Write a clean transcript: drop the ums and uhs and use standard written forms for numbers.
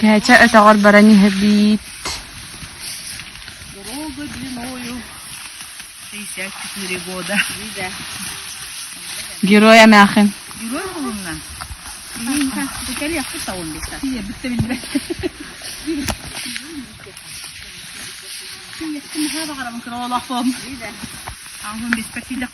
كهتا أتغر براني هبيت Дорога длиною 64 года. جيرويا ماخن Герой bununla. İnsan tekeli yaptı da 15 saat. İyi bitti bilmem. Şimdi hava karamın kırı olafım. İyi de. Ağzım biz pek iyi de.